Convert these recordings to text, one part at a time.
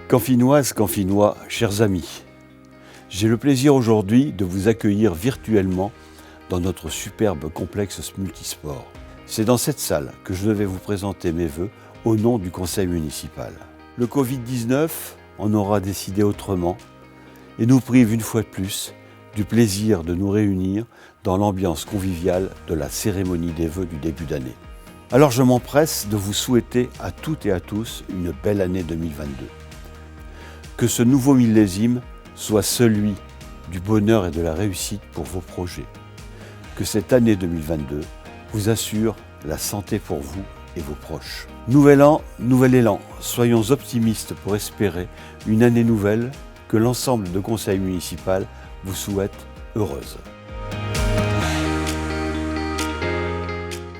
Campinoises, Campinois, chers amis, j'ai le plaisir aujourd'hui de vous accueillir virtuellement dans notre superbe complexe multisport. C'est dans cette salle que je vais vous présenter mes vœux au nom du conseil municipal. Le Covid-19 en aura décidé autrement et nous prive une fois de plus du plaisir de nous réunir dans l'ambiance conviviale de la cérémonie des vœux du début d'année. Alors je m'empresse de vous souhaiter à toutes et à tous une belle année 2022. Que ce nouveau millésime soit celui du bonheur et de la réussite pour vos projets. Que cette année 2022 vous assure la santé pour vous et vos proches. Nouvel an, nouvel élan. Soyons optimistes pour espérer une année nouvelle que l'ensemble de conseil municipal vous souhaite heureuse.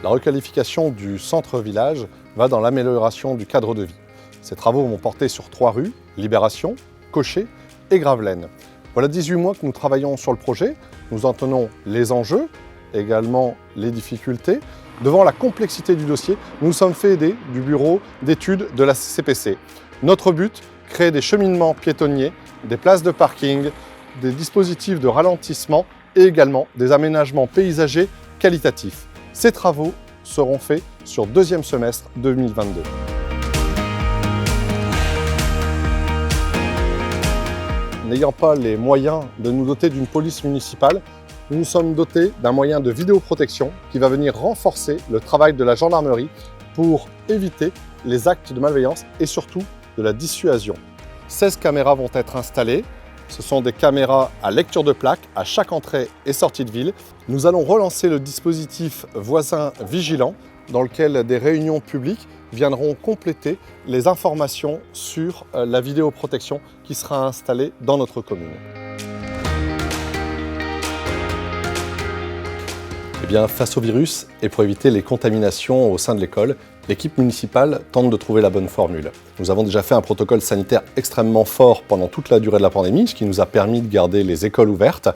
La requalification du centre-village va dans l'amélioration du cadre de vie. Ces travaux vont porter sur 3 rues, Libération, Cochet et Gravelaine. Voilà 18 mois que nous travaillons sur le projet. Nous en tenons les enjeux, également les difficultés. Devant la complexité du dossier, nous nous sommes fait aider du bureau d'études de la CPC. Notre but, créer des cheminements piétonniers, des places de parking, des dispositifs de ralentissement et également des aménagements paysagers qualitatifs. Ces travaux seront faits sur 2e semestre 2022. N'ayant pas les moyens de nous doter d'une police municipale, nous nous sommes dotés d'un moyen de vidéoprotection qui va venir renforcer le travail de la gendarmerie pour éviter les actes de malveillance et surtout de la dissuasion. 16 caméras vont être installées. Ce sont des caméras à lecture de plaque à chaque entrée et sortie de ville. Nous allons relancer le dispositif voisin vigilant dans lequel des réunions publiques viendront compléter les informations sur la vidéoprotection qui sera installée dans notre commune. Eh bien, face au virus et pour éviter les contaminations au sein de l'école, l'équipe municipale tente de trouver la bonne formule. Nous avons déjà fait un protocole sanitaire extrêmement fort pendant toute la durée de la pandémie, ce qui nous a permis de garder les écoles ouvertes.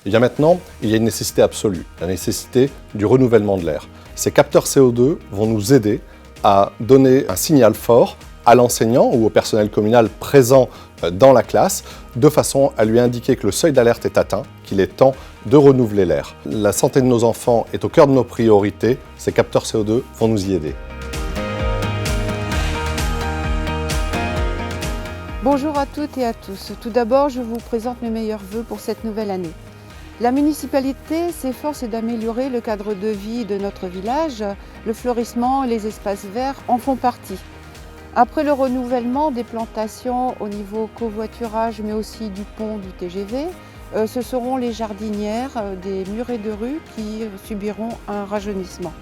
Et bien maintenant, il y a une nécessité absolue, la nécessité du renouvellement de l'air. Ces capteurs CO2 vont nous aider à donner un signal fort à l'enseignant ou au personnel communal présent dans la classe, de façon à lui indiquer que le seuil d'alerte est atteint, qu'il est temps de renouveler l'air. La santé de nos enfants est au cœur de nos priorités, ces capteurs CO2 vont nous y aider. Bonjour à toutes et à tous. Tout d'abord, je vous présente mes meilleurs vœux pour cette nouvelle année. La municipalité s'efforce d'améliorer le cadre de vie de notre village. Le fleurissement, les espaces verts en font partie. Après le renouvellement des plantations au niveau covoiturage, mais aussi du pont du TGV, ce seront les jardinières des murets de rue qui subiront un rajeunissement.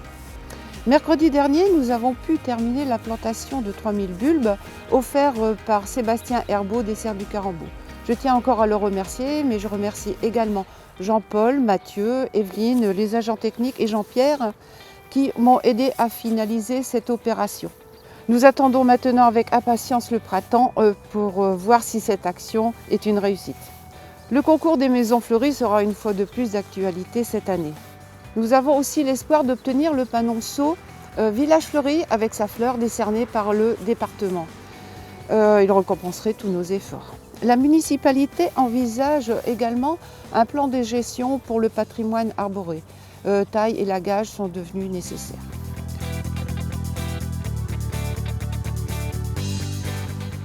Mercredi dernier, nous avons pu terminer la plantation de 3000 bulbes offerts par Sébastien Herbeau des Serres du Carambeau. Je tiens encore à le remercier, mais je remercie également Jean-Paul, Mathieu, Evelyne, les agents techniques et Jean-Pierre qui m'ont aidé à finaliser cette opération. Nous attendons maintenant avec impatience le printemps pour voir si cette action est une réussite. Le concours des maisons fleuries sera une fois de plus d'actualité cette année. Nous avons aussi l'espoir d'obtenir le panonceau Village Fleuri avec sa fleur décernée par le département. Il récompenserait tous nos efforts. La municipalité envisage également un plan de gestion pour le patrimoine arboré. Taille et lagage sont devenus nécessaires.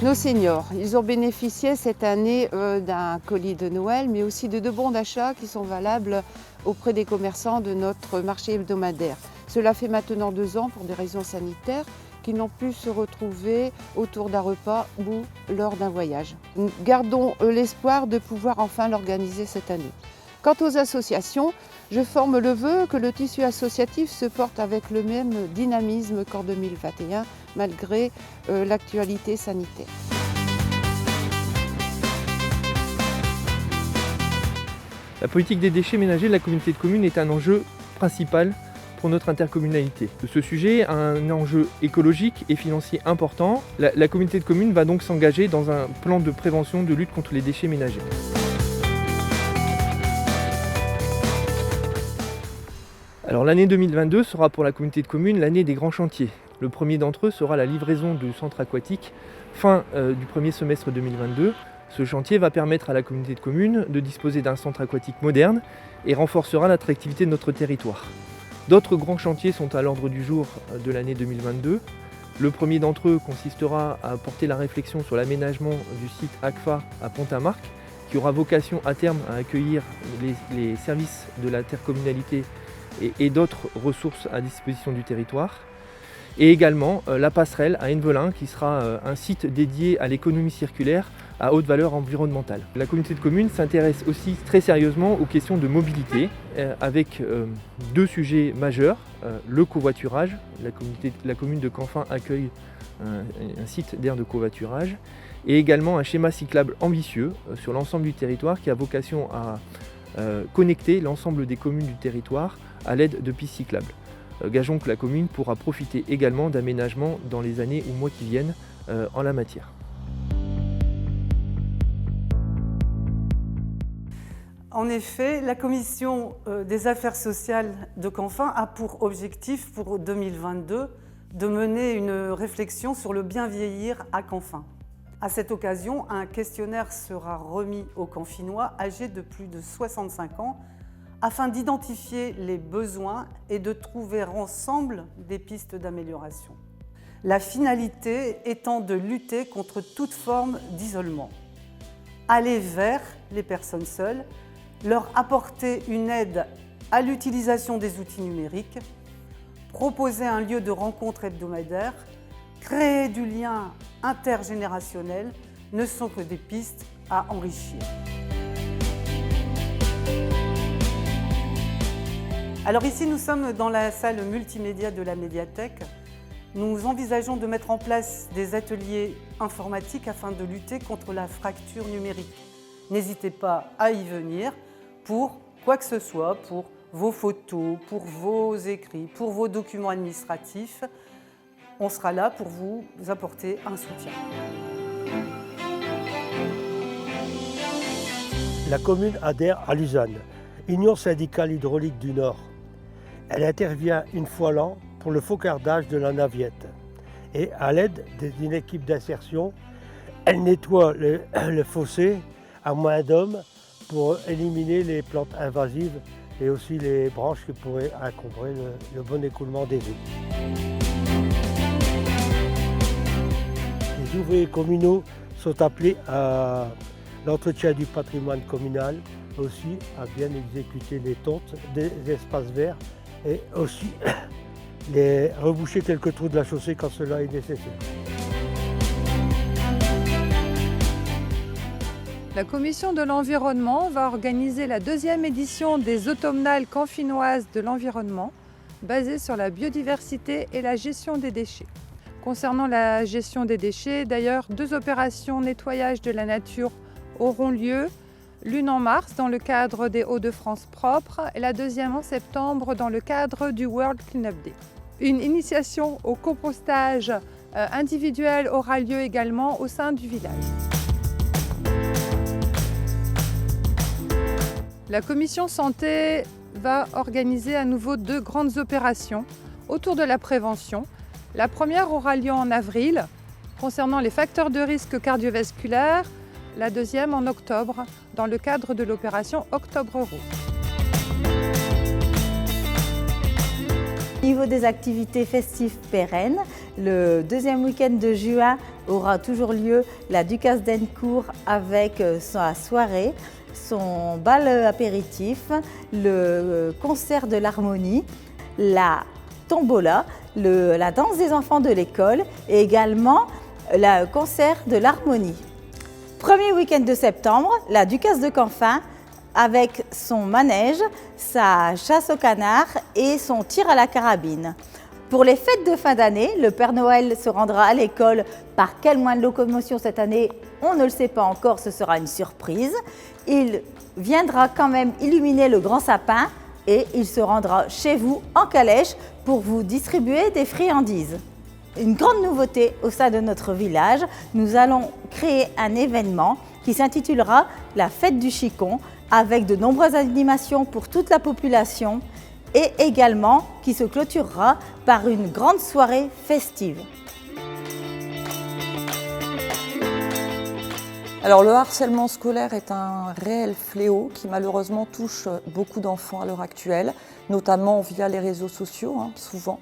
Nos seniors, ils ont bénéficié cette année d'un colis de Noël, mais aussi de 2 bons d'achat qui sont valables auprès des commerçants de notre marché hebdomadaire. Cela fait maintenant 2 ans, pour des raisons sanitaires, qu'ils n'ont pu se retrouver autour d'un repas ou lors d'un voyage. Nous gardons l'espoir de pouvoir enfin l'organiser cette année. Quant aux associations, je forme le vœu que le tissu associatif se porte avec le même dynamisme qu'en 2021, malgré l'actualité sanitaire. La politique des déchets ménagers de la communauté de communes est un enjeu principal pour notre intercommunalité. Ce sujet a un enjeu écologique et financier important. La communauté de communes va donc s'engager dans un plan de prévention de lutte contre les déchets ménagers. Alors l'année 2022 sera pour la communauté de communes l'année des grands chantiers. Le premier d'entre eux sera la livraison du centre aquatique fin du premier semestre 2022, ce chantier va permettre à la communauté de communes de disposer d'un centre aquatique moderne et renforcera l'attractivité de notre territoire. D'autres grands chantiers sont à l'ordre du jour de l'année 2022. Le premier d'entre eux consistera à porter la réflexion sur l'aménagement du site ACFA à Pont-à-Marc, qui aura vocation à terme à accueillir les services de l'intercommunalité et d'autres ressources à disposition du territoire. Et également la passerelle à Envelin, qui sera un site dédié à l'économie circulaire à haute valeur environnementale. La communauté de communes s'intéresse aussi très sérieusement aux questions de mobilité, avec deux sujets majeurs. Le covoiturage, la commune de Canfin accueille un site d'aire de covoiturage, et également un schéma cyclable ambitieux sur l'ensemble du territoire qui a vocation à connecter l'ensemble des communes du territoire à l'aide de pistes cyclables. Gageons que la commune pourra profiter également d'aménagements dans les années ou mois qui viennent en la matière. En effet, la commission des affaires sociales de Canfin a pour objectif pour 2022 de mener une réflexion sur le bien vieillir à Canfin. À cette occasion, un questionnaire sera remis aux Canfinois âgés de plus de 65 ans afin d'identifier les besoins et de trouver ensemble des pistes d'amélioration. La finalité étant de lutter contre toute forme d'isolement, aller vers les personnes seules, leur apporter une aide à l'utilisation des outils numériques, proposer un lieu de rencontre hebdomadaire, créer du lien intergénérationnel ne sont que des pistes à enrichir. Alors ici, nous sommes dans la salle multimédia de la médiathèque. Nous envisageons de mettre en place des ateliers informatiques afin de lutter contre la fracture numérique. N'hésitez pas à y venir pour quoi que ce soit, pour vos photos, pour vos écrits, pour vos documents administratifs. On sera là pour vous apporter un soutien. La commune adhère à l'USAN, Union syndicale hydraulique du Nord. Elle intervient une fois l'an pour le faucardage de la Naviette. Et à l'aide d'une équipe d'insertion, elle nettoie le fossé à main d'homme pour éliminer les plantes invasives et aussi les branches qui pourraient encombrer le bon écoulement des eaux. Les ouvriers communaux sont appelés à l'entretien du patrimoine communal, aussi à bien exécuter les tontes des espaces verts et aussi reboucher quelques trous de la chaussée quand cela est nécessaire. La commission de l'environnement va organiser la deuxième édition des automnales canfinoises de l'environnement, basée sur la biodiversité et la gestion des déchets. Concernant la gestion des déchets, d'ailleurs, 2 opérations nettoyage de la nature auront lieu, l'une en mars dans le cadre des Hauts-de-France propres et la deuxième en septembre dans le cadre du World Cleanup Day. Une initiation au compostage individuel aura lieu également au sein du village. La commission santé va organiser à nouveau 2 grandes opérations autour de la prévention. La première aura lieu en avril concernant les facteurs de risque cardiovasculaires, la deuxième en octobre dans le cadre de l'opération Octobre Rose. Au niveau des activités festives pérennes, le deuxième week-end de juin aura toujours lieu la Ducasse d'Ennecourt avec sa soirée, son bal apéritif, le concert de l'harmonie, la tombola, la danse des enfants de l'école et également le concert de l'harmonie. Premier week-end de septembre, la Ducasse de Canfin avec son manège, sa chasse au canard et son tir à la carabine. Pour les fêtes de fin d'année, le Père Noël se rendra à l'école. Par quel moyen de locomotion cette année, on ne le sait pas encore, ce sera une surprise. Il viendra quand même illuminer le grand sapin et il se rendra chez vous en calèche pour vous distribuer des friandises. Une grande nouveauté au sein de notre village, nous allons créer un événement qui s'intitulera la Fête du Chicon avec de nombreuses animations pour toute la population et également qui se clôturera par une grande soirée festive. Alors le harcèlement scolaire est un réel fléau qui malheureusement touche beaucoup d'enfants à l'heure actuelle, notamment via les réseaux sociaux, souvent.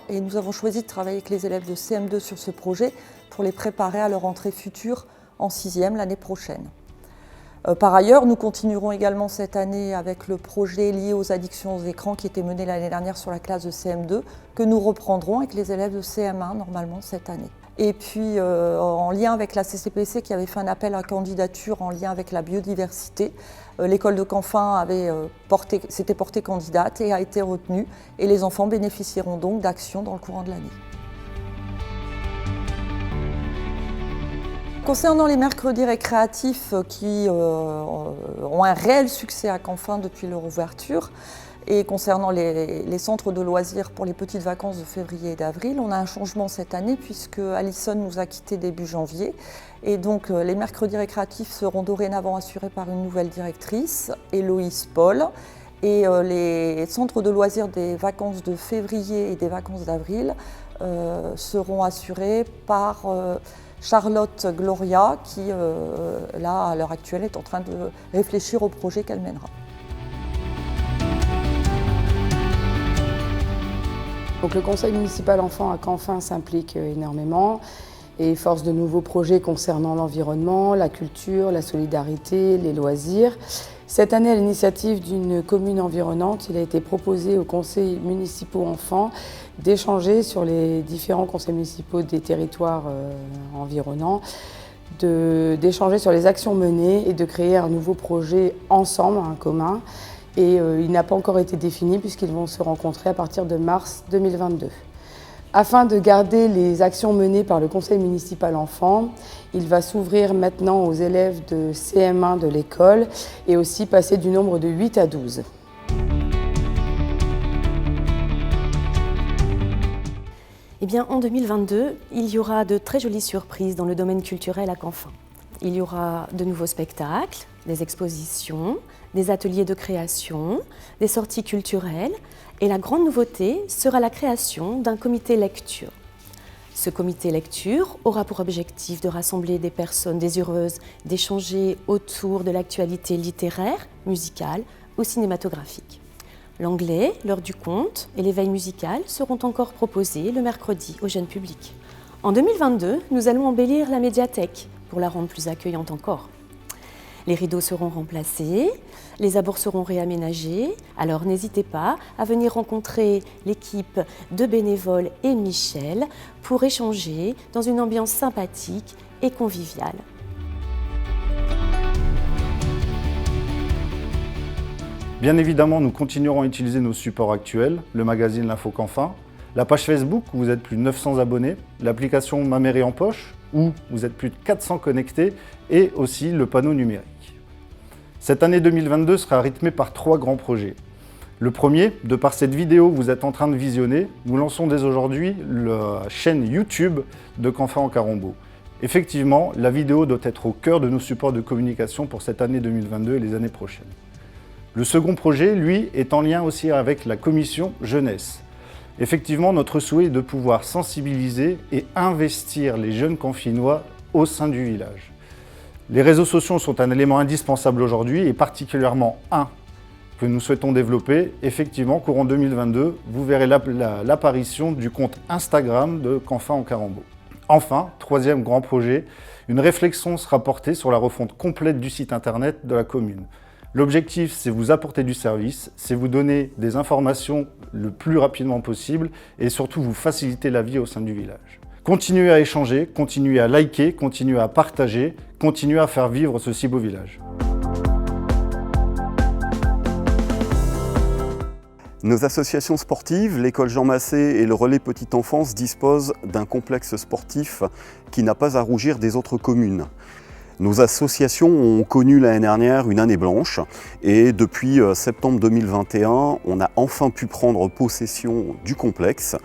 Et nous avons choisi de travailler avec les élèves de CM2 sur ce projet pour les préparer à leur entrée future en 6e l'année prochaine. Par ailleurs, nous continuerons également cette année avec le projet lié aux addictions aux écrans qui était mené l'année dernière sur la classe de CM2, que nous reprendrons avec les élèves de CM1 normalement cette année. Et puis en lien avec la CCPC qui avait fait un appel à candidature en lien avec la biodiversité, l'école de Canfin s'était portée candidate et a été retenue et les enfants bénéficieront donc d'actions dans le courant de l'année. Concernant les mercredis récréatifs qui ont un réel succès à Canfin depuis leur ouverture, et concernant les centres de loisirs pour les petites vacances de février et d'avril, on a un changement cette année puisque Alison nous a quittés début janvier. Et donc les mercredis récréatifs seront dorénavant assurés par une nouvelle directrice, Héloïse Paul. Et les centres de loisirs des vacances de février et des vacances d'avril seront assurés par Charlotte Gloria qui, là, à l'heure actuelle, est en train de réfléchir au projet qu'elle mènera. Donc le conseil municipal enfants à Canfin s'implique énormément et force de nouveaux projets concernant l'environnement, la culture, la solidarité, les loisirs. Cette année, à l'initiative d'une commune environnante, il a été proposé aux conseils municipaux enfants d'échanger sur les différents conseils municipaux des territoires environnants, d'échanger sur les actions menées et de créer un nouveau projet ensemble, un commun. Et il n'a pas encore été défini puisqu'ils vont se rencontrer à partir de mars 2022. Afin de garder les actions menées par le conseil municipal enfants, il va s'ouvrir maintenant aux élèves de CM1 de l'école et aussi passer du nombre de 8 à 12. Eh bien, en 2022, il y aura de très jolies surprises dans le domaine culturel à Canfin. Il y aura de nouveaux spectacles, des expositions, des ateliers de création, des sorties culturelles et la grande nouveauté sera la création d'un comité lecture. Ce comité lecture aura pour objectif de rassembler des personnes désireuses d'échanger autour de l'actualité littéraire, musicale ou cinématographique. L'anglais, l'heure du conte et l'éveil musical seront encore proposés le mercredi au jeune public. En 2022, nous allons embellir la médiathèque pour la rendre plus accueillante encore. Les rideaux seront remplacés, les abords seront réaménagés, alors n'hésitez pas à venir rencontrer l'équipe de bénévoles et Michel pour échanger dans une ambiance sympathique et conviviale. Bien évidemment, nous continuerons à utiliser nos supports actuels, le magazine L'Info Canfin, la page Facebook où vous êtes plus de 900 abonnés, l'application Ma Mairie en Poche où vous êtes plus de 400 connectés et aussi le panneau numérique. Cette année 2022 sera rythmée par 3 grands projets. Le premier, de par cette vidéo que vous êtes en train de visionner, nous lançons dès aujourd'hui la chaîne YouTube de Canfin en Carambeau. Effectivement, la vidéo doit être au cœur de nos supports de communication pour cette année 2022 et les années prochaines. Le second projet, lui, est en lien aussi avec la commission jeunesse. Effectivement, notre souhait est de pouvoir sensibiliser et investir les jeunes Canfinois au sein du village. Les réseaux sociaux sont un élément indispensable aujourd'hui et particulièrement un que nous souhaitons développer. Effectivement, courant 2022, vous verrez l'apparition du compte Instagram de Canfin en Carambeau. Enfin, troisième grand projet, une réflexion sera portée sur la refonte complète du site internet de la commune. L'objectif, c'est vous apporter du service, c'est vous donner des informations le plus rapidement possible et surtout vous faciliter la vie au sein du village. Continuez à échanger, continuez à liker, continuez à partager, continuez à faire vivre ce si beau village. Nos associations sportives, l'école Jean Massé et le relais Petite Enfance disposent d'un complexe sportif qui n'a pas à rougir des autres communes. Nos associations ont connu l'année dernière une année blanche et depuis septembre 2021, on a enfin pu prendre possession du complexe.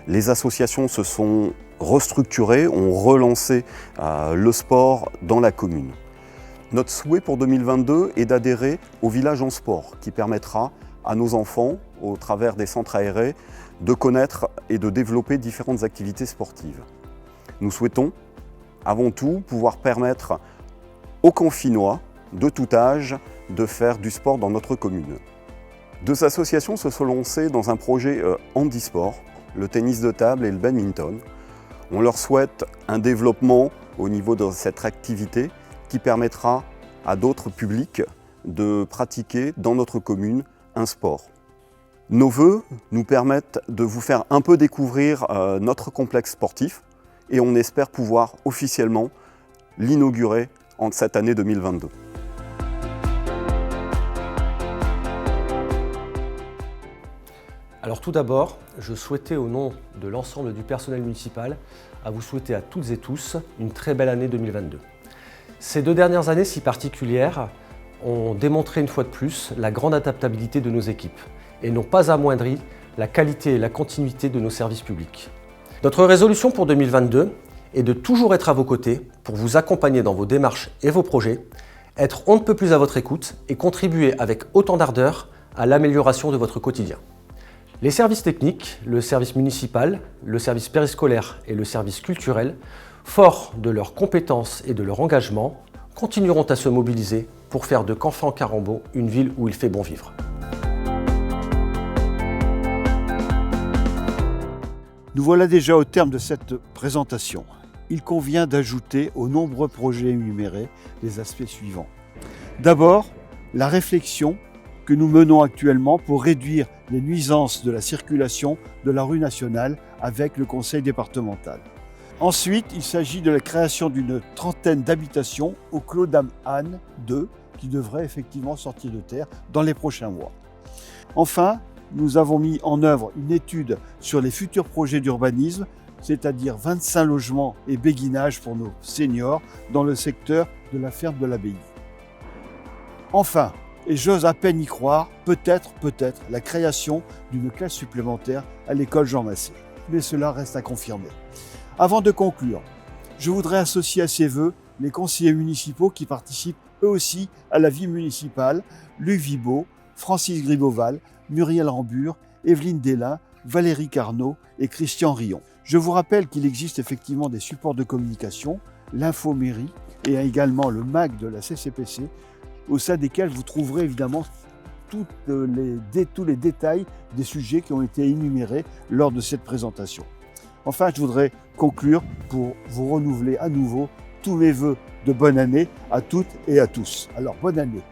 Les associations se sont restructurées, ont relancé le sport dans la commune. Notre souhait pour 2022 est d'adhérer au village en sport qui permettra à nos enfants, au travers des centres aérés, de connaître et de développer différentes activités sportives. Nous souhaitons avant tout pouvoir permettre aux Canfinois de tout âge de faire du sport dans notre commune. Deux associations se sont lancées dans un projet handisport, le tennis de table et le badminton. On leur souhaite un développement au niveau de cette activité qui permettra à d'autres publics de pratiquer dans notre commune un sport. Nos vœux nous permettent de vous faire un peu découvrir notre complexe sportif et on espère pouvoir officiellement l'inaugurer en cette année 2022. Alors tout d'abord, je souhaitais au nom de l'ensemble du personnel municipal à vous souhaiter à toutes et tous une très belle année 2022. Ces 2 dernières années si particulières ont démontré une fois de plus la grande adaptabilité de nos équipes et n'ont pas amoindri la qualité et la continuité de nos services publics. Notre résolution pour 2022 est de toujours être à vos côtés pour vous accompagner dans vos démarches et vos projets, être on ne peut plus à votre écoute et contribuer avec autant d'ardeur à l'amélioration de votre quotidien. Les services techniques, le service municipal, le service périscolaire et le service culturel, forts de leurs compétences et de leur engagement, continueront à se mobiliser pour faire de Canfin-Carambeau une ville où il fait bon vivre. Nous voilà déjà au terme de cette présentation. Il convient d'ajouter aux nombreux projets énumérés les aspects suivants. D'abord, la réflexion que nous menons actuellement pour réduire les nuisances de la circulation de la rue nationale avec le conseil départemental. Ensuite, il s'agit de la création d'une trentaine d'habitations au Clos Dame Anne 2 qui devraient effectivement sortir de terre dans les prochains mois. Enfin, nous avons mis en œuvre une étude sur les futurs projets d'urbanisme, c'est-à-dire 25 logements et béguinages pour nos seniors dans le secteur de la ferme de l'Abbaye. Enfin, et j'ose à peine y croire, peut-être la création d'une classe supplémentaire à l'école Jean Massé. Mais cela reste à confirmer. Avant de conclure, je voudrais associer à ces vœux les conseillers municipaux qui participent eux aussi à la vie municipale, Luc Vibaud, Francis Griboval, Muriel Rambure, Evelyne Délin, Valérie Carnot et Christian Rion. Je vous rappelle qu'il existe effectivement des supports de communication, l'infomairie et également le MAC de la CCPC, au sein desquels vous trouverez évidemment tous les détails des sujets qui ont été énumérés lors de cette présentation. Enfin, je voudrais conclure pour vous renouveler à nouveau tous mes vœux de bonne année à toutes et à tous. Alors, bonne année!